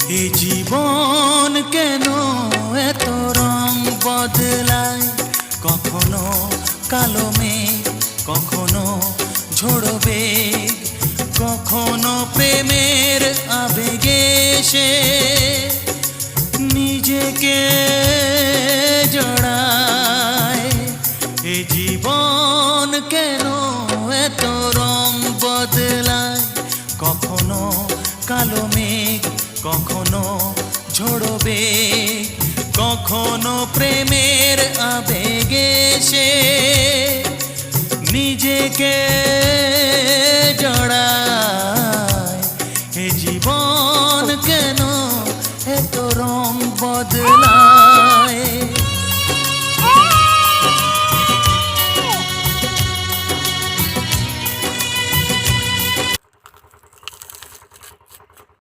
এ জীবন কেন এত রং বদলায়, কখনো কালো মেঘ, কখনো ঝোড়ো বেগ, কখনো প্রেমের আবেগে সে নিজেকে জড়ায়। এ জীবন কেন এত রং বদলায়, কখনো কালো মেঘ, কখনো ঝোড়ো বেগ, কখনো প্রেমের আবেগে সে নিজেকে জড়ায়।